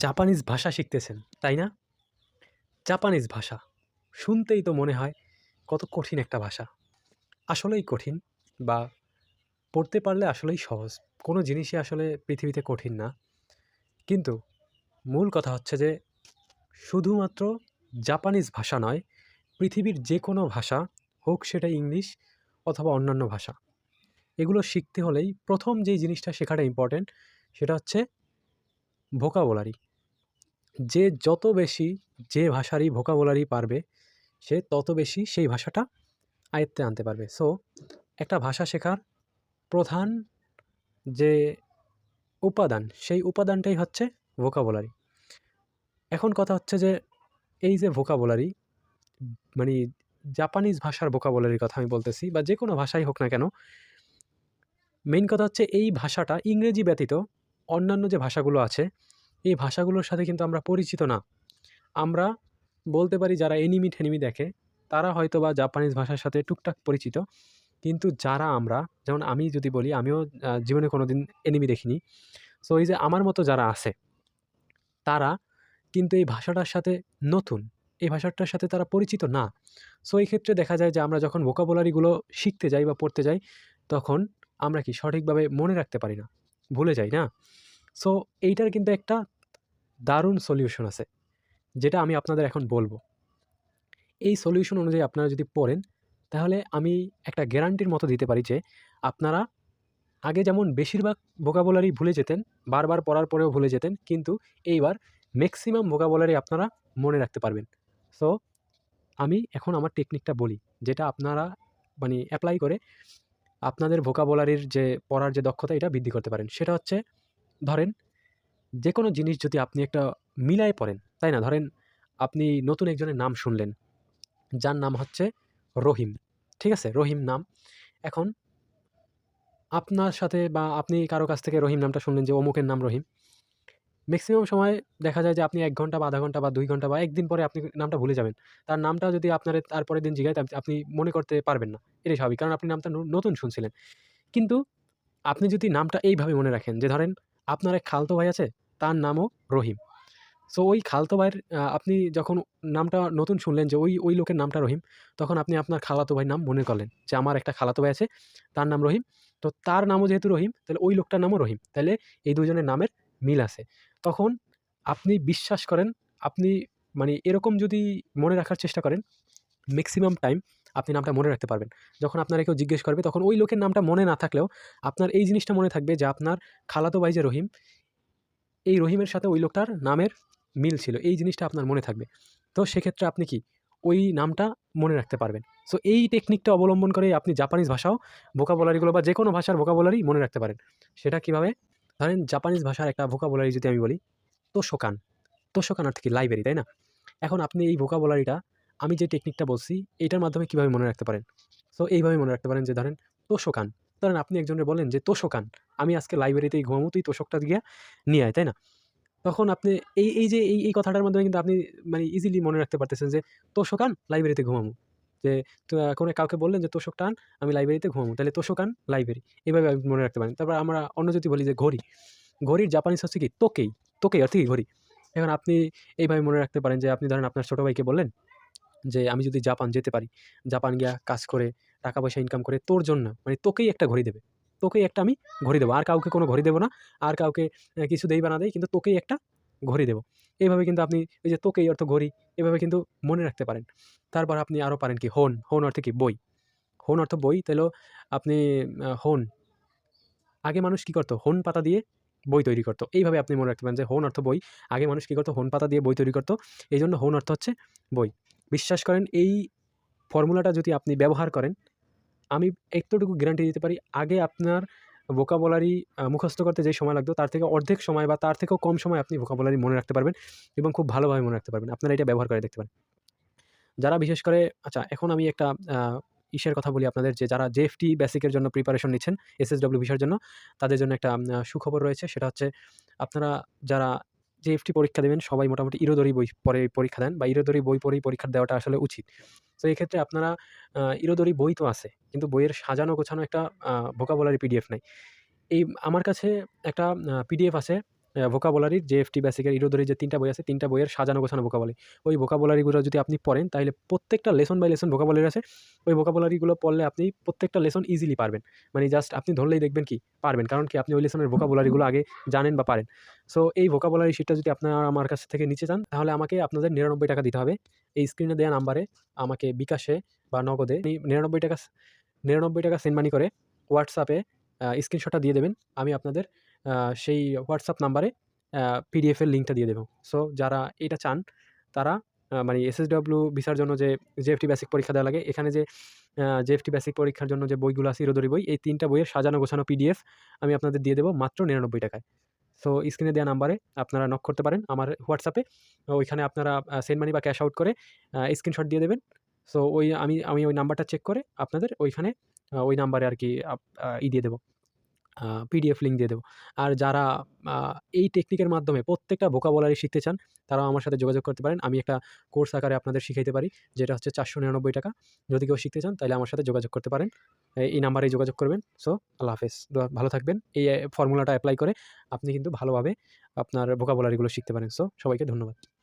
Japanese ভাষা শিখতেছেন, তাই না? জাপানিজ ভাষা। শুনতেই তো মনে হয় কত কঠিন একটা ভাষা। আসলেই কঠিন বা পড়তে পারলে আসলেই সহজ। কোনো জিনিসই আসলে পৃথিবীতে কঠিন না। কিন্তু মূল কথা হচ্ছে যে শুধুমাত্র জাপানিজ ভাষা নয়, পৃথিবীর যেকোনো ভাষা হোক সেটা ইংলিশ অথবা অন্যান্য ভাষা। এগুলো শিখতে হলেই ১ম যেই জিনিসটা শেখাটা ইম্পোর্টেন্ট সেটা হচ্ছে ভোকাবুলারি। যে যত বেশি যে ভাষারই ভোকাবুলারি পারবে সে তত বেশি সেই ভাষাটা আয়ত্তে আনতে পারবে। সো একটা ভাষা শেখার প্রধান যে উপাদান, সেই উপাদানটাই হচ্ছে ভোকাবুলারি। এখন কথা হচ্ছে যে এই যে ভোকাবুলারি মানে জাপানিজ ভাষার ভোকাবুলারির কথা আমি বলতেছি বা যেকোনো ভাষাই হোক না কেন, মেইন কথা হচ্ছে এই ভাষাটা ইংরেজি ব্যতীত অন্যান্য যে ভাষাগুলো আছে, এই ভাষাগুলোর সাথে কিন্তু আমরা পরিচিত না। আমরা বলতে পারি যারা এনিমি-ঠেনিমি দেখে, তারা হয়তোবা জাপানিজ ভাষার সাথে টুকটাক পরিচিত। কিন্তু যারা আমরা, যেমন আমি যদি বলি, আমিও জীবনে কোনোদিন এনিমি দেখিনি। সো এই যে আমার মতো যারা আছে, তারা কিন্তু এই ভাষাটার সাথে নতুন। এই ভাষাটার সাথে তারা পরিচিত না। সো এই ক্ষেত্রে দেখা যায় যে আমরা যখন ভোকাবুলারি গুলো শিখতে যাই বা পড়তে যাই, তখন আমরা কি সঠিকভাবে মনে রাখতে পারি না। ভুলে যাই, না? সো এইটার কিন্তু একটা দারুণ সলিউশন আছে, যেটা আমি আপনাদের এখন বলব। এই সলিউশন অনুযায়ী আপনারা যদি পড়েন, তাহলে আমি একটা গ্যারান্টির মতো দিতে পারি যে আপনারা আগে যেমন বেশিরভাগ ভোকাবুলারি ভুলে যেতেন, বারবার পড়ার পরেও ভুলে যেতেন, কিন্তু এইবার ম্যাক্সিমাম ভোকাবুলারি আপনারা মনে রাখতে পারবেন। সো আমি এখন আমার টেকনিকটা বলি, যেটা আপনারা মানে এপ্লাই করে আপনাদের ভোকাবুলারির যে পড়ার যে দক্ষতা এটা বৃদ্ধি করতে পারেন। সেটা হচ্ছে, ধরেন যেকোনো জিনিস যদি আপনি একটা মিলায়ে পড়েন, তাই না? ধরেন আপনি নতুন একজনের নাম শুনলেন, যার নাম হচ্ছে রহিম। ঠিক আছে? রহিম নাম। এখন আপনার সাথে বা আপনি কারো কাছ থেকে রহিম নামটা শুনলেন যে অমুকের নাম রহিম। মেক্সিমাম সময় দেখা যায় যে আপনি ১ ঘন্টা বা ০.৫ ঘন্টা বা ২ ঘন্টা বা ১ দিন পরে আপনি নামটা ভুলে যাবেন। তার নামটা যদি আপনারে তারপরের দিন জিজ্ঞাসা আপনি মনে করতে পারবেন না। এটাই স্বাভাবিক। কারণ আপনি নামটা নতুন শুনছিলেন। কিন্তু আপনি যদি নামটা এইভাবে মনে রাখেন যে ধরেন আপনার এক খালাতো ভাই আছে, তার নামও রহিম। সো ওই খালাতো ভাইয়ের আপনি যখন নামটা নতুন শুনলেন যে ওই লোকের নামটা রহিম, তখন আপনি আপনার খালাতো ভাইয়ের নাম মনে করলেন যে আমার একটা খালাতো ভাই আছে, তার নাম রহিম। তো তার নামও যেহেতু রহিম, তাহলে ওই লোকটার নামও রহিম। তাইলে এই ২ জনের নামের মিল আছে। তখন আপনি বিশ্বাস করেন, আপনি মানে এরকম যদি মনে রাখার চেষ্টা করেন, মেক্সিমাম টাইম আপনি নামটা মনে রাখতে পারবেন। যখন আপনারে কেউ জিজ্ঞেস করবে, তখন ওই লোকের নামটা মনে না থাকলেও আপনার এই জিনিসটা মনে থাকবে যে আপনার খালাতো ভাই যে রহিম, এই রহিমের সাথে ওই লোকটার নামের মিল ছিল। এই জিনিসটা আপনার মনে থাকবে। তো সেক্ষেত্রে আপনি কি ওই নামটা মনে রাখতে পারবেন। সো এই টেকনিকটা অবলম্বন করে আপনি জাপানিজ ভাষাও ভোকাবুলারিগুলো বা যেকোনো ভাষার ভোকাবুলারি মনে রাখতে পারেন। সেটা কিভাবে? ধরেন জাপানিজ ভাষার একটা ভোকাবুলারি যদি আমি বলি, তোশোকান। তোশোকান অর্থ কি? লাইব্রেরি, তাই না? এখন আপনি এই ভোকাবুলারিটা আমি যে টেকনিকটা বলছি, এটার মাধ্যমে কিভাবে মনে রাখতে পারেন? সো এইভাবে মনে রাখতে পারেন যে ধরেন তোশোকান। ধরেন আপনি একজনকে বললেন যে, "তোশোকান, আমি আজকে লাইব্রেরিতেই ঘুমামু, তুই তোশকটা গিয়া নিয়ে আয়।" তাই না? তখন আপনি এই যে এই কথাটার মাধ্যমে কিন্তু আপনি মানে ইজিলি মনে রাখতে পারতেছেন যে, "তোশক আন, লাইব্রেরিতে ঘুমামু।" যে কোনো কাউকে বললেন যে, "তোশকটা আন, আমি লাইব্রেরিতে ঘুমামু।" তাইলে তোশক আন, লাইব্রেরি। এভাবে আপনি মনে রাখতে পারেন। তারপর আমরা অন্য যদি বলি যে ঘড়ি, ঘড়ির জাপানিজ হচ্ছে কি? তোকেই। তোকেই অর্থ কি? ঘড়ি। এখন আপনি এইভাবে মনে রাখতে পারেন যে, আপনি ধরেন আপনার ছোট ভাইকে বললেন যে, "আমি যদি জাপান যেতে পারি, জাপান গিয়া কাজ করে টাকা-পয়সা ইনকাম করে তোর জন্য মানে তোকেই একটা ঘড়ি দেবে। তোকেই একটা আমি ঘড়ি দেবো। আর কাউকে কোনো ঘড়ি দেব না। আর কাউকে কিছু দেই বা না দেই, কিন্তু তোকেই একটা ঘড়ি দেব।" এইভাবে কিন্তু আপনি ওই যে তোকেই অর্থ ঘড়ি, এভাবে কিন্তু মনে রাখতে পারেন। তারপর আপনি আরো পারেন কি? হোন, হোন অর্থ কি? বই। হোন অর্থ বই। তাইলেও আপনি হোন, আগে মানুষ কি করত? হোন পাতা দিয়ে বই তৈরি করত। এইভাবে আপনি মনে রাখতে পারেন যে হোন অর্থ বই। আগে মানুষ কি করত? হোন পাতা দিয়ে বই তৈরি করত। এইজন্য হোন অর্থ হচ্ছে বই। বিশ্বাস করেন এই ফর্মুলাটা যদি আপনি ব্যবহার করেন, আমি এতটুকু গ্যারান্টি দিতে পারি, আগে আপনার ভোকাবুলারি মুখস্থ করতে যে সময় লাগতো, তার থেকে অর্ধেক সময় বা তার থেকেও কম সময় আপনি ভোকাবুলারি মনে রাখতে পারবেন এবং খুব ভালোভাবে মনে রাখতে পারবেন। আপনারা এটা ব্যবহার করে দেখতে পারেন। যারা বিশেষ করে আচ্ছা, এখন আমি একটা আ ইসের কথা বলি আপনাদের, যে যারা জেএফটি বেসিকের জন্য প্রিপারেশন নিচ্ছেন, এসএসডব্লিউ ভিসার জন্য, তাদের জন্য একটা সুখবর রয়েছে। সেটা হচ্ছে, আপনারা যারা জেএফটি পরীক্ষা দেবেন সবাই মোটামুটি ইরোদরি বই পড়ে পরীক্ষা দেন বা ইরোদরি বই পড়েই পরীক্ষা দেওয়াটা আসলে উচিত। তো এক্ষেত্রে আপনারা ইরোদরি বই তো আছে, কিন্তু বইয়ের সাজানো গোছানো একটা ভোকাবুলারি পিডিএফ নাই। এই আমার কাছে একটা পিডিএফ আছে, ভোকাবুলারির জেএফটি বেসিকের ইরোদরি যে ৩টা বই আছে, ৩টা বইয়ের সাজানো গোছানো ভোকাবুলারি। ওই ভোকাবুলারিগুলো যদি আপনি পড়েন তাইলে প্রত্যেকটা লেসন বাই লেসন ভোকাবুলারি আছে। ওই ভোকাবুলারিগুলো পড়লে আপনি প্রত্যেকটা লেসন ইজিলি পারবেন। মানে জাস্ট আপনি ধরলেই দেখবেন কি পারবেন। কারণ কি আপনি ওই লেসনের ভোকাবুলারিগুলো আগে জানেন বা পারেন। সো এই ভোকাবুলারি শিটটা যদি আপনারা আমার কাছ থেকে নিতে চান তাহলে আমাকে আপনাদের ৳৯৯ দিতে হবে। এই স্ক্রিনে দেয়া নাম্বারে আমাকে বিকাশে বা নগদে ৳৯৯ সেন্ড মানি করে হোয়াটসঅ্যাপে স্ক্রিনশটটা দিয়ে দেবেন। আমি আপনাদের সেই হোয়াটসঅ্যাপ নাম্বারে পিডিএফ এর লিঙ্কটা দিয়ে দেবো। সো যারা এটা চান তারা মানে এসএসডব্লিউ ভিসার জন্য যে জেএফটি বেসিক পরীক্ষা দেওয়া লাগে, এখানে যে জেএফটি বেসিক পরীক্ষার জন্য যে বইগুলো আছে ইরোদরি বই, এই ৩টা বইয়ের সাজানো গোছানো পিডিএফ আমি আপনাদের দিয়ে দেবো মাত্র ৳৯৯ য়। সো স্ক্রিনে দেওয়া নাম্বারে আপনারা নক করতে পারেন আমার হোয়াটসঅ্যাপে। ওইখানে আপনারা সেন্ড মানি বা ক্যাশ আউট করে স্ক্রিনশট দিয়ে দেবেন। সো আমি ওই নাম্বারটা চেক করে আপনাদের ওইখানে ওই নাম্বারে আরকি দিয়ে দেবো। পিডিএফ লিঙ্ক দিয়ে দেবো। আর যারা আ এই টেকনিকের মাধ্যমে প্রত্যেকটা ভোকাবুলারি শিখতে চান, তারাও আমার সাথে যোগাযোগ করতে পারেন। আমি একটা কোর্স আকারে আপনাদের শিখাইতে পারি, যেটা হচ্ছে ৳৪৯৯। যদি কেউ শিখতে চান তাইলে আমার সাথে যোগাযোগ করতে পারেন। এই নাম্বারেই যোগাযোগ করবেন। সো আল্লাহ হাফেজ। ভালো থাকবেন। এই ফর্মুলাটা এপ্লাই করে আপনি কিন্তু ভালোভাবে আপনার ভোকাবুলারিগুলো শিখতে পারেন। সো সবাইকে ধন্যবাদ।